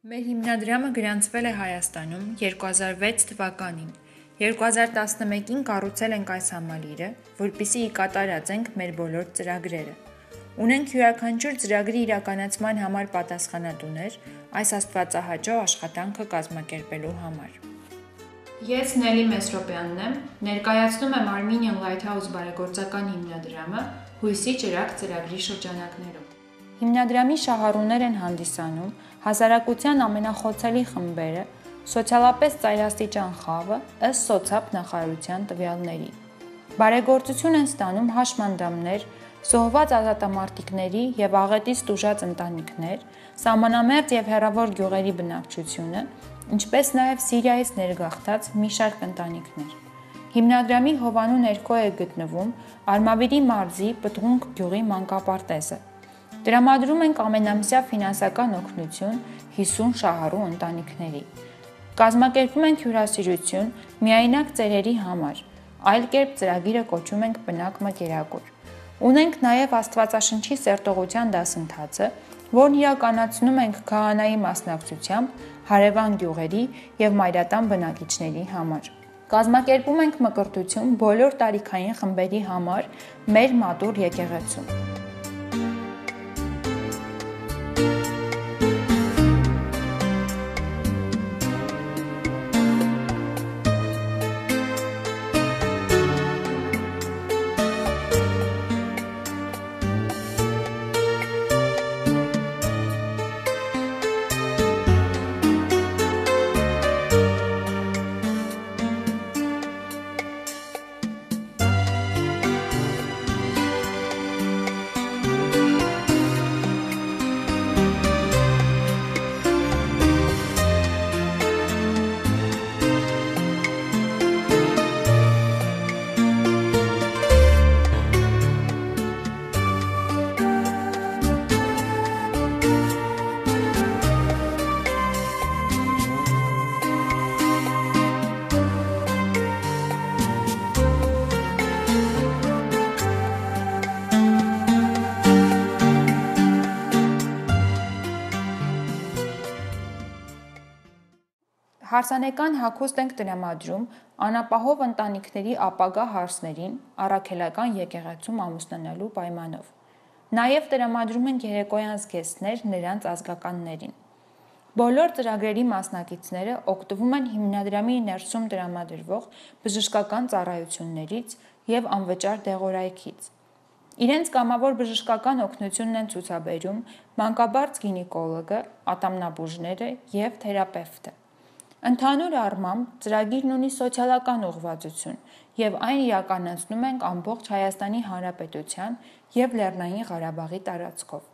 Մեր հիմնադրամը գրանցվել է Հայաստանում 2006 թվականին, 2011-ին կառուցել ենք այս համալիրը, որպեսզի ի կատարածենք մեր բոլոր ծրագրերը։ Ունենք յուրաքանչյուր ծրագրի իրականացման համար պատասխանատուներ այս աստվածահաճո աշխատանքը կազմակերպելու համար։ Ես Նելի Մեսրոպյանն եմ, ներկայացնում եմ Armenian Lighthouse բարեգործական հիմնադրամը հույսի ճրագ ծրագրի շրջանակներում։ Հիմնադրամի շահառուներ են հանդիսանում հասարակության ամենախոցելի խմբերը, սոցիալապես ծայրաստիճան խավը ըստ սոցապ նախարարության տվյալների։ Բարեգործություն են ստանում հաշմանդամներ, զոհված ազատամարտիկների և աղետից տուժած ընտանիքներ, սահմանամերձ և հեռավոր գյուղերի բնակչությունը, ինչպես նաև Սիրիայից ներգաղթած մի շարք ընտանիքներ։ Հիմնադրամի հովանու ներքո է գտնվում Արմավիրի մարզի Պտղունք գյուղի մանկապարտեզը։ Տրամադրում ենք ամենամսյա ֆինանսական օգնություն 50 շահառու ընտանիքների։ Կազմակերպում ենք հյուրասիրություն միայնակ ծերերի համար, այլ կերպ ծրագիրը կոչում ենք բնակ մկերակուր։ Ունենք նաև Աստվածաշնչի սերտողության դասընթացը, որն իրականացնում ենք քահանայի մասնակցությամբ հարևան գյուղերի և մայրատան բնակիչների համար։ Կազմակերպում ենք մկրտություն բոլոր տարիքային խմբերի համար մեր մատուռ եկեղեցում։ Հարսանեկան հագուստ ենք տրամադրում անապահով ընտանիքների ապագա հարսներին առաքելական եկեղեցում ամուսնանալու պայմանով։ Նաև տրամադրում ենք երեկոյան զգեստներ նրանց ազգականներին։ Բոլոր ծրագրերի մասնակիցները օգտվում են հիմնադրամի ներսում տրամադրվող բժշկական ծառայություններից և անվճար դեղորայքից։ Իրենց կամավոր բժշկական օգնությունն են ցուցաբերում մանկաբարձ գինեկոլոգը, ատամնաբուժները և թերապևտը։ Ընդհանուր առմամբ ծրագիրն ունի սոցիալական ուղղվածություն և այն իրականացնում ենք ամբողջ Հայաստանի Հանրապետության և Լեռնային Ղարաբաղի տարածքով։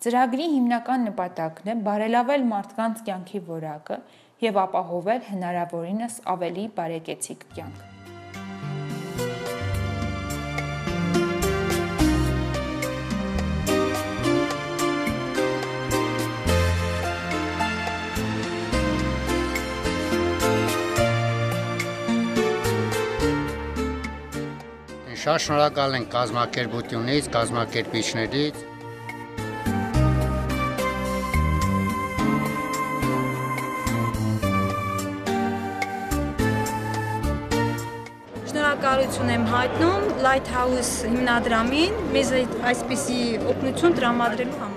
Ծրագրի հիմնական նպատակն է բարելավել մարդկանց կյանքի որակը և ապահովել հնարավորինս ավելի բարեկեցիկ կյանք։ Շատ շնորհակալ ենք կազմակերպությունից, կազմակերպիչներից։ Շնորհակալություն եմ հայտնում Lighthouse հիմնադրամին մեզ այսպիսի օգնություն տրամադրելու համար։